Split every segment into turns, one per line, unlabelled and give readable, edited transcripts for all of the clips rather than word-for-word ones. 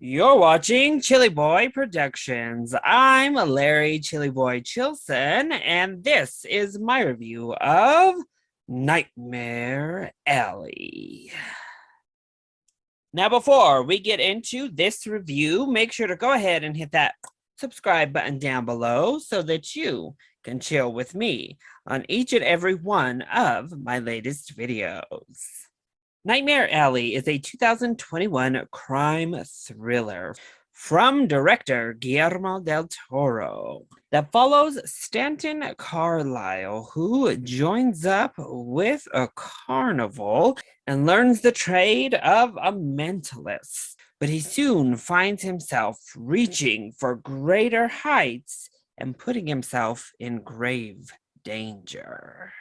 You're watching ChillyBoy Productions. I'm Larry ChillyBoy Chilson, and this is my review of Nightmare Alley. Now, before we get into this review, make sure to go ahead and hit that subscribe button down below so that you can chill with me on each and every one of my latest videos. Nightmare Alley is a 2021 crime thriller from director Guillermo del Toro that follows Stanton Carlyle, who joins up with a carnival and learns the trade of a mentalist. But he soon finds himself reaching for greater heights and putting himself in grave danger.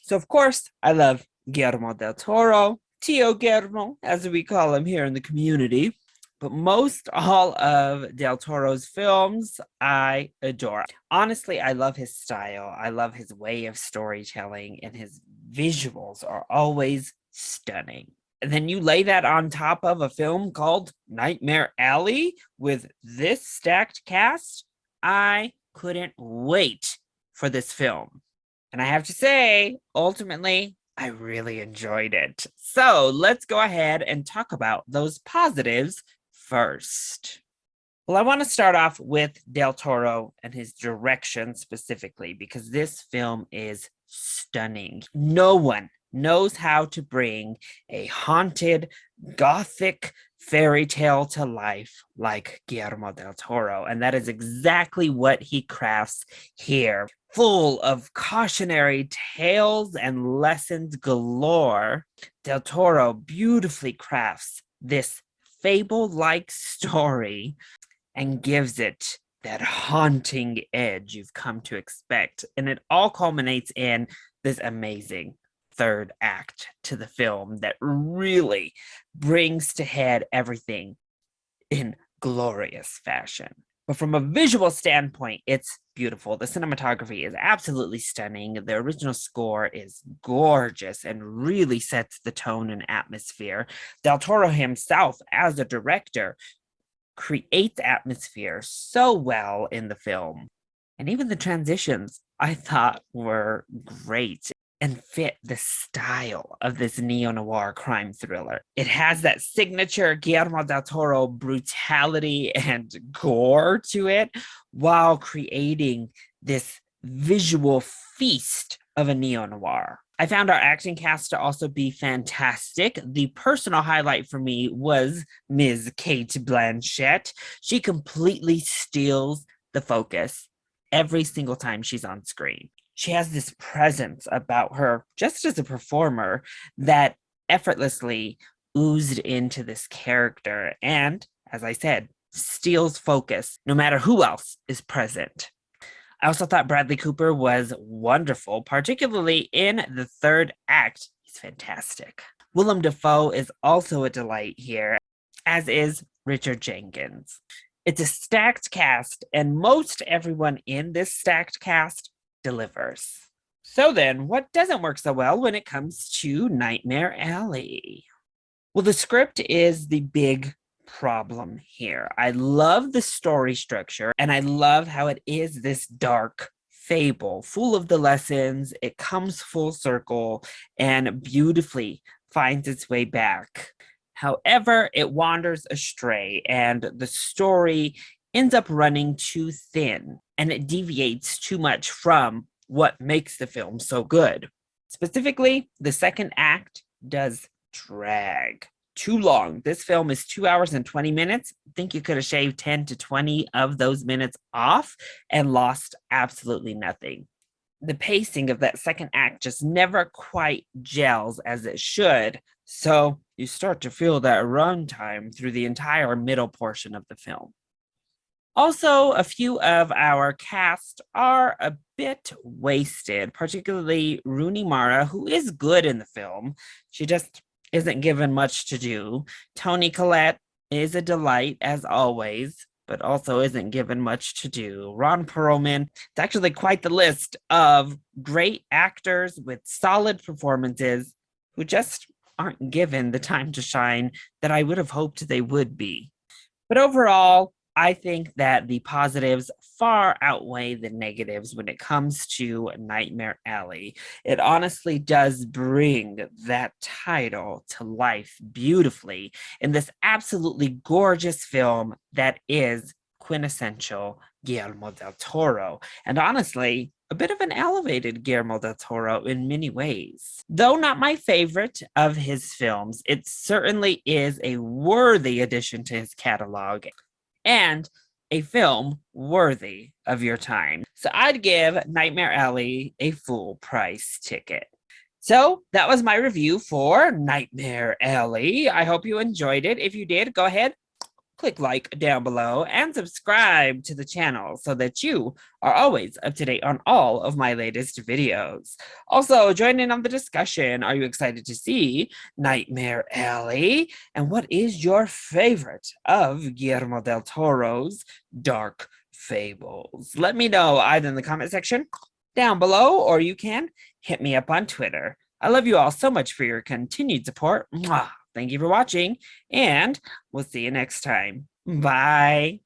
So, of course, I love Guillermo del Toro, Tio Guillermo, as we call him here in the community. But most all of Del Toro's films, I adore. Honestly, I love his style. I love his way of storytelling, and his visuals are always stunning. And then you lay that on top of a film called Nightmare Alley with this stacked cast. I couldn't wait for this film. And I have to say, ultimately, I really enjoyed it. So let's go ahead and talk about those positives first. Well, I want to start off with Del Toro and his direction specifically, because this film is stunning. No one knows how to bring a haunted, gothic fairy tale to life like Guillermo del Toro, and that is exactly what he crafts here. Full of cautionary tales and lessons galore, Del Toro beautifully crafts this fable-like story and gives it that haunting edge you've come to expect. And it all culminates in this amazing third act to the film that really brings to head everything in glorious fashion. But from a visual standpoint, it's beautiful. The cinematography is absolutely stunning. The original score is gorgeous and really sets the tone and atmosphere. Del Toro himself, as a director, creates atmosphere so well in the film. And even the transitions I thought were great and fit the style of this neo-noir crime thriller. It has that signature Guillermo del Toro brutality and gore to it, while creating this visual feast of a neo-noir. I found our acting cast to also be fantastic. The personal highlight for me was Ms. Kate Blanchett. She completely steals the focus every single time she's on screen. She has this presence about her, just as a performer, that effortlessly oozed into this character. And, as I said, steals focus no matter who else is present. I also thought Bradley Cooper was wonderful, particularly in the third act. He's fantastic. Willem Dafoe is also a delight here, as is Richard Jenkins. It's a stacked cast, and most everyone in this stacked cast delivers. So then, what doesn't work so well when it comes to Nightmare Alley? Well, the script is the big problem here. I love the story structure, and I love how it is this dark fable, full of the lessons. It comes full circle and beautifully finds its way back. However, it wanders astray, and the story ends up running too thin, and it deviates too much from what makes the film so good. Specifically, the second act does drag too long. This film is 2 hours and 20 minutes. I think you could have shaved 10 to 20 of those minutes off and lost absolutely nothing. The pacing of that second act just never quite gels as it should, so you start to feel that runtime through the entire middle portion of the film. Also, a few of our cast are a bit wasted, particularly Rooney Mara, who is good in the film. She just isn't given much to do. Toni Collette is a delight, as always, but also isn't given much to do. Ron Perlman, it's actually quite the list of great actors with solid performances who just aren't given the time to shine that I would have hoped they would be. But overall, I think that the positives far outweigh the negatives when it comes to Nightmare Alley. It honestly does bring that title to life beautifully in this absolutely gorgeous film that is quintessential Guillermo del Toro. And honestly, a bit of an elevated Guillermo del Toro in many ways. Though not my favorite of his films, it certainly is a worthy addition to his catalog and a film worthy of your time. So I'd give Nightmare Alley a full price ticket. So that was my review for Nightmare Alley. I hope you enjoyed it. If you did, go ahead, click like down below and subscribe to the channel so that you are always up to date on all of my latest videos. Also, join in on the discussion. Are you excited to see Nightmare Alley? And what is your favorite of Guillermo del Toro's dark fables? Let me know either in the comment section down below, or you can hit me up on Twitter. I love you all so much for your continued support. Mwah! Thank you for watching, and we'll see you next time. Bye.